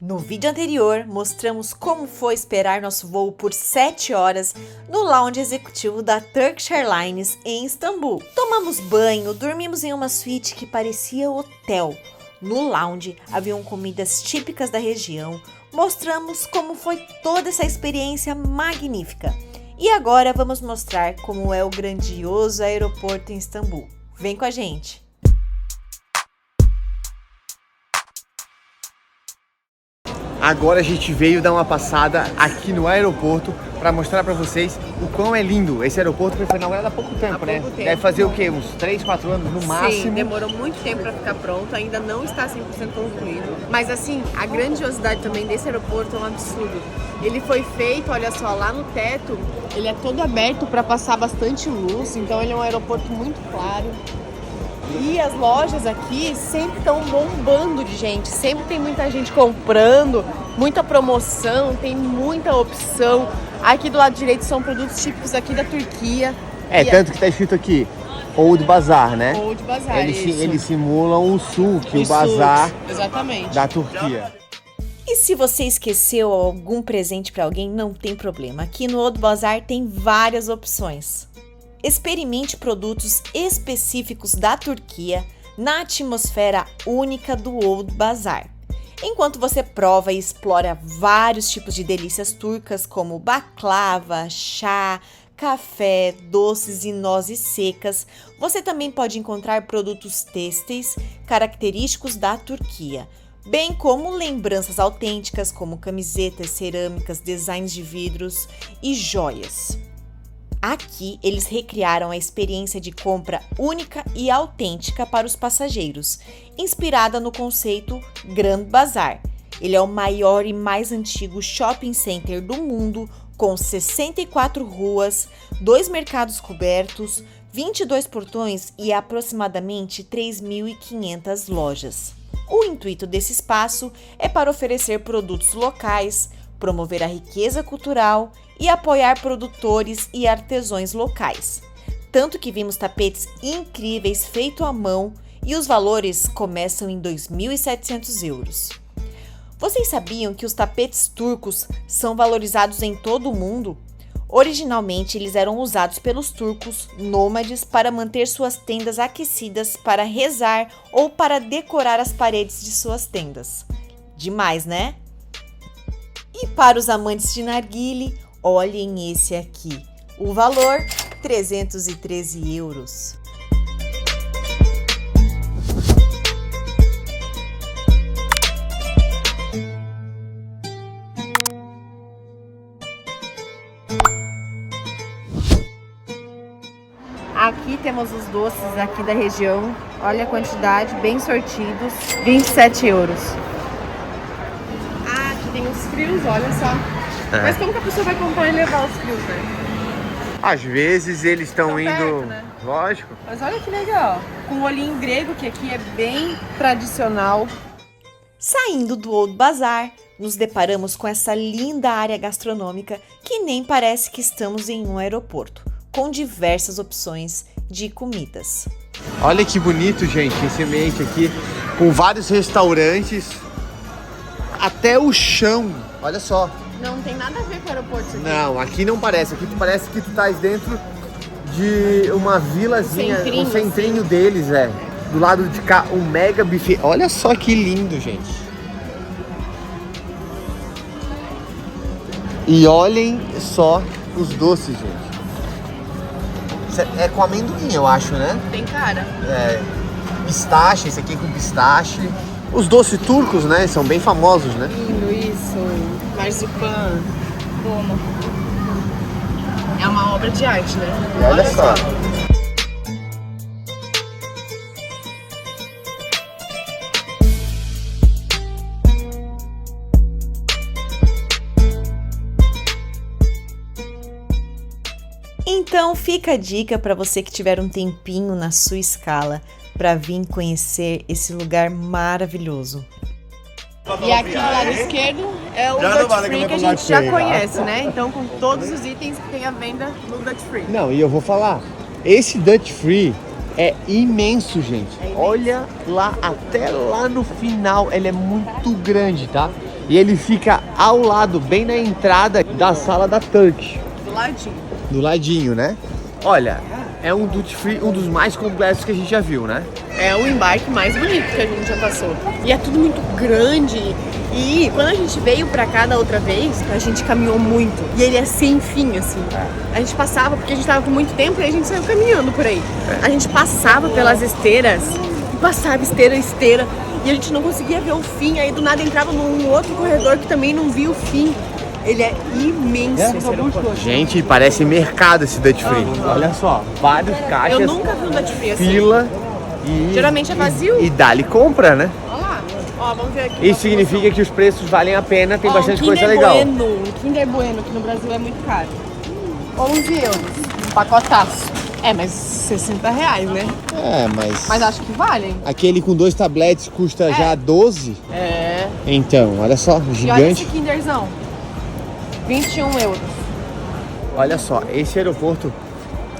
No vídeo anterior, mostramos como foi esperar nosso voo por 7 horas no lounge executivo da Turkish Airlines em Istambul. Tomamos banho, dormimos em uma suíte que parecia hotel. No lounge haviam comidas típicas da região. Mostramos como foi toda essa experiência magnífica. E agora vamos mostrar como é o grandioso aeroporto em Istambul. Vem com a gente! Agora a gente veio dar uma passada aqui no aeroporto para mostrar para vocês o quão é lindo esse aeroporto, que foi inaugurado há pouco tempo, né? Deve fazer o quê? Uns 3, 4 anos no máximo? Sim, demorou muito tempo para ficar pronto, ainda não está 100% concluído. Mas assim, a grandiosidade também desse aeroporto é um absurdo. Ele foi feito, olha só, lá no teto, ele é todo aberto para passar bastante luz, então ele é um aeroporto muito claro. E as lojas aqui sempre estão bombando de gente, sempre tem muita gente comprando, muita promoção, tem muita opção. Aqui do lado direito são produtos típicos aqui da Turquia. Tanto que tá escrito aqui, Old Bazaar, né? Old Bazaar, Eles simulam o souk, o bazar da Turquia. E se você esqueceu algum presente para alguém, não tem problema. Aqui no Old Bazaar tem várias opções. Experimente produtos específicos da Turquia na atmosfera única do Old Bazaar. Enquanto você prova e explora vários tipos de delícias turcas como baklava, chá, café, doces e nozes secas, você também pode encontrar produtos têxteis característicos da Turquia, bem como lembranças autênticas como camisetas, cerâmicas, designs de vidros e joias. Aqui, eles recriaram a experiência de compra única e autêntica para os passageiros, inspirada no conceito Grand Bazaar. Ele é o maior e mais antigo shopping center do mundo, com 64 ruas, 2 mercados cobertos, 22 portões e aproximadamente 3.500 lojas. O intuito desse espaço é para oferecer produtos locais, promover a riqueza cultural e apoiar produtores e artesãos locais. Tanto que vimos tapetes incríveis feitos à mão e os valores começam em 2.700 euros. Vocês sabiam que os tapetes turcos são valorizados em todo o mundo? Originalmente, eles eram usados pelos turcos nômades para manter suas tendas aquecidas para rezar ou para decorar as paredes de suas tendas. Demais, né? E para os amantes de narguile, olhem esse aqui. O valor, 313 euros. Aqui temos os doces aqui da região. Olha a quantidade, bem sortidos, 27 euros. Aqui tem os frios, olha só. Mas como que a pessoa vai comprar e levar os frios, né? Às vezes eles estão indo, perto, né? Lógico. Mas olha que legal, com o olhinho grego, que aqui é bem tradicional. Saindo do Old Bazaar, nos deparamos com essa linda área gastronômica que nem parece que estamos em um aeroporto, com diversas opções de comidas. Olha que bonito, gente, esse ambiente aqui, com vários restaurantes, até o chão, olha só. Não tem nada a ver com o aeroporto isso aqui. Não, aqui não parece, aqui parece que tu estás dentro de uma vilazinha, um centrinho deles, do lado de cá, um mega buffet, olha só que lindo, gente. E olhem só os doces, gente. É com amendoim, eu acho, né? Tem cara. Pistache, esse aqui é com pistache. Os doces turcos, né? São bem famosos, né? Lindo isso. Marzipan. Como? É uma obra de arte, né? E olha só. Então fica a dica para você que tiver um tempinho na sua escala para vir conhecer esse lugar maravilhoso. E aqui do lado esquerdo é o Dutch Free que a gente já conhece, né? Então com todos os itens que tem à venda no Dutch Free. Não, e eu vou falar, esse Dutch Free é imenso, gente. Olha lá, até lá no final, ele é muito grande, tá? E ele fica ao lado, bem na entrada da sala da Turkish. Do ladinho. Do ladinho, né? Olha, é um duty free, um dos mais completos que a gente já viu, né? É o embarque mais bonito que a gente já passou. E é tudo muito grande. E quando a gente veio pra cá da outra vez, a gente caminhou muito. E ele é sem fim, assim. A gente passava, porque a gente tava com muito tempo e a gente saiu caminhando por aí. A gente passava pelas esteiras, e passava esteira. E a gente não conseguia ver o fim. Aí do nada entrava num outro corredor que também não via o fim. Ele é imenso, esse aeroporto. Gente, parece mercado esse duty free. Olha só, vários caixas. Eu nunca vi um duty free assim. Fila e... Geralmente é vazio. E dá-lhe compra, né? Olha lá. Ó, vamos ver aqui. Isso significa que os preços valem a pena, tem bastante coisa Kinder legal. Bueno, Kinder Bueno, que no Brasil é muito caro. 11 euros. Pacotaço. É, mas 60 reais, né? É, Mas acho que valem. aquele com 2 tabletes custa já 12. É. Então, olha só, E olha esse gigante. Kinderzão. 21 euros. Olha só, esse aeroporto,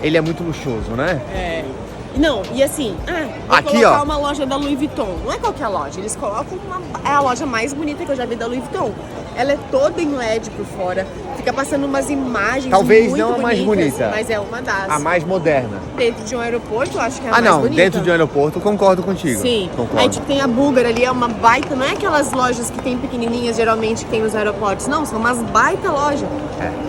ele é muito luxuoso, né? É. Não, e assim, vou Aqui, colocar ó. uma loja da Louis Vuitton. Não é qualquer loja, eles colocam é a loja mais bonita que eu já vi da Louis Vuitton. Ela é toda em LED por fora, fica passando umas imagens Talvez muito não a mais bonitas, bonita. mas é uma das. A mais moderna. Dentro de um aeroporto, eu acho que é a Ah, mais não, bonita. dentro de um aeroporto, concordo contigo. Sim. Concordo. Aí tipo, tem a Bulgar ali, é uma baita, não é aquelas lojas que tem pequenininhas geralmente que tem nos aeroportos, não, são umas baita lojas.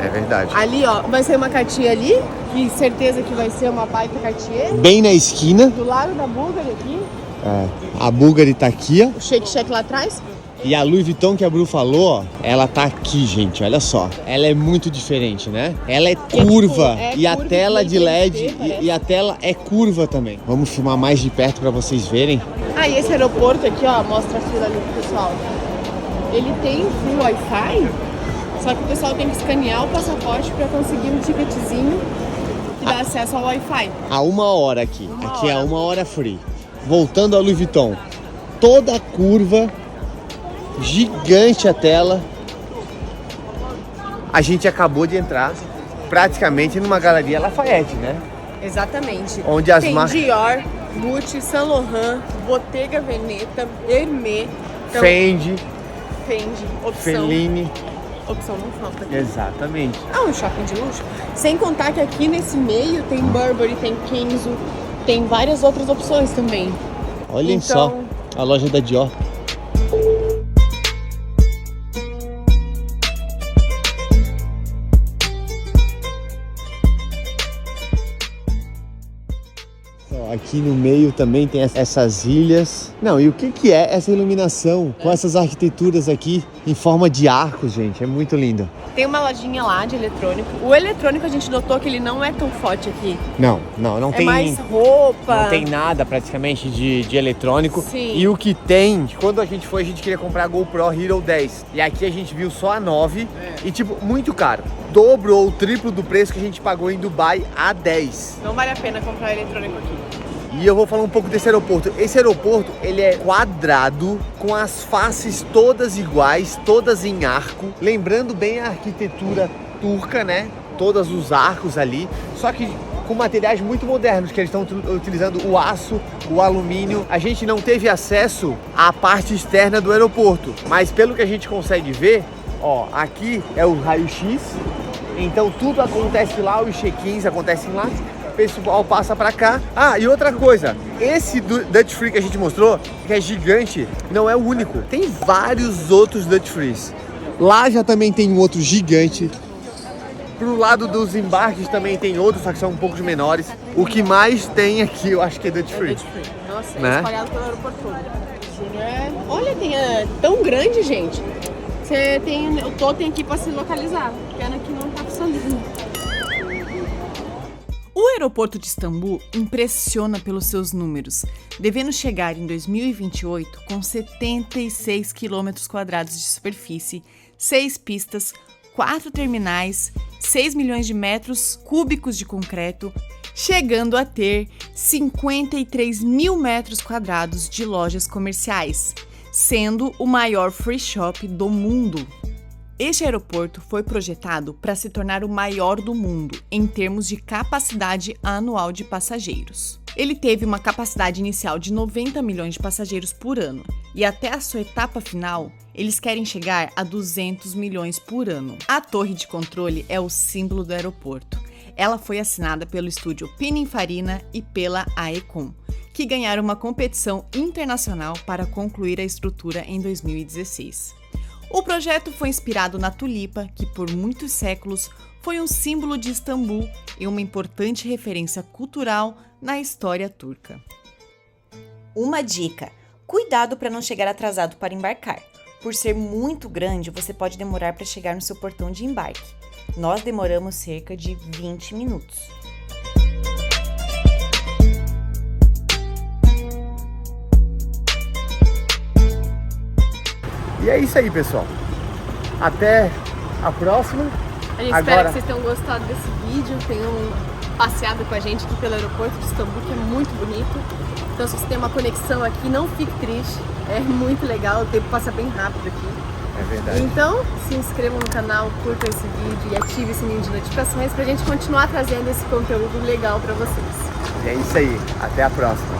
É verdade. Ali, ó, vai ser uma Cartier ali, que certeza que vai ser uma baita Cartier. Bem na esquina, Do lado da Bulgar aqui, a Bulgari tá aqui, ó. o Shake Shack lá atrás. E a Louis Vuitton que a Bru falou, ó, ela tá aqui, gente, olha só. Ela é muito diferente, né? Ela é curva tipo, e a curva tela que de nem LED TNT, parece. e a tela é curva também. Vamos filmar mais de perto pra vocês verem. Ah, e esse aeroporto aqui, ó, mostra a fila ali pro pessoal. Ele tem full Wi-Fi, só que o pessoal tem que escanear o passaporte pra conseguir um ticketzinho que dá acesso ao Wi-Fi. A 1 hora aqui. Uma Aqui é hora. 1 hora free. Voltando a Louis Vuitton. Toda curva, gigante a tela. A gente acabou de entrar praticamente numa galeria Lafayette, né? Exatamente. Onde as tem marcas... Dior, Gucci, Saint Laurent, Bottega Veneta, Hermès, então, Fendi, opção. Fellini. Opção não falta aqui. Exatamente. É um shopping de luxo. Sem contar que aqui nesse meio tem Burberry, tem Kenzo, tem várias outras opções também. Olhem Então- só a loja da Dior. Aqui no meio também tem essas ilhas. Não, e o que é essa iluminação com essas arquiteturas aqui em forma de arcos, gente? É muito lindo. Tem uma lojinha lá de eletrônico. O eletrônico a gente notou que ele não é tão forte aqui. Não É tem... mais roupa. Não tem nada praticamente de eletrônico. Sim. E o que tem, quando a gente foi, a gente queria comprar a GoPro Hero 10. E aqui a gente viu só a 9 e tipo, muito caro. Dobro ou triplo do preço que a gente pagou em Dubai a 10. Não vale a pena comprar eletrônico aqui. E eu vou falar um pouco desse aeroporto. Esse aeroporto, ele é quadrado, com as faces todas iguais, todas em arco. Lembrando bem a arquitetura turca, né? Todos os arcos ali. Só que com materiais muito modernos, que eles estão utilizando o aço, o alumínio. A gente não teve acesso à parte externa do aeroporto. Mas pelo que a gente consegue ver, ó, aqui é o raio-x. Então tudo acontece lá, os check-ins acontecem lá. O pessoal passa pra cá. Ah, e outra coisa, esse duty free que a gente mostrou, que é gigante, não é o único. Tem vários outros duty frees. Lá já também tem um outro gigante. Pro lado dos embarques também tem outros, só que são um pouco menores. O que mais tem aqui, eu acho que é duty free. Duty free. Nossa, Né? é espalhado pelo aeroporto todo. Olha, é tão grande, gente. Você tem o totem aqui pra se localizar. Pena que não tá funcionando. O aeroporto de Istambul impressiona pelos seus números, devendo chegar em 2028 com 76 km² de superfície, 6 pistas, 4 terminais, 6 milhões de metros cúbicos de concreto, chegando a ter 53 mil metros quadrados de lojas comerciais, sendo o maior free shop do mundo. Este aeroporto foi projetado para se tornar o maior do mundo em termos de capacidade anual de passageiros. Ele teve uma capacidade inicial de 90 milhões de passageiros por ano e até a sua etapa final, eles querem chegar a 200 milhões por ano. A torre de controle é o símbolo do aeroporto. Ela foi assinada pelo estúdio Pininfarina e pela AECOM, que ganharam uma competição internacional para concluir a estrutura em 2016. O projeto foi inspirado na tulipa, que por muitos séculos foi um símbolo de Istambul e uma importante referência cultural na história turca. Uma dica: cuidado para não chegar atrasado para embarcar. Por ser muito grande, você pode demorar para chegar no seu portão de embarque. Nós demoramos cerca de 20 minutos. E é isso aí, pessoal. Até a próxima. A gente espera que vocês tenham gostado desse vídeo, tenham passeado com a gente aqui pelo aeroporto de Istambul, que é muito bonito. Então, se você tem uma conexão aqui, não fique triste. É muito legal, o tempo passa bem rápido aqui. É verdade. Então, se inscrevam no canal, curtam esse vídeo e ativem o sininho de notificações pra gente continuar trazendo esse conteúdo legal pra vocês. E é isso aí. Até a próxima.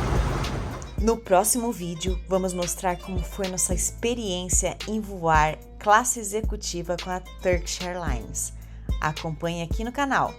No próximo vídeo, vamos mostrar como foi nossa experiência em voar classe executiva com a Turkish Airlines. Acompanhe aqui no canal.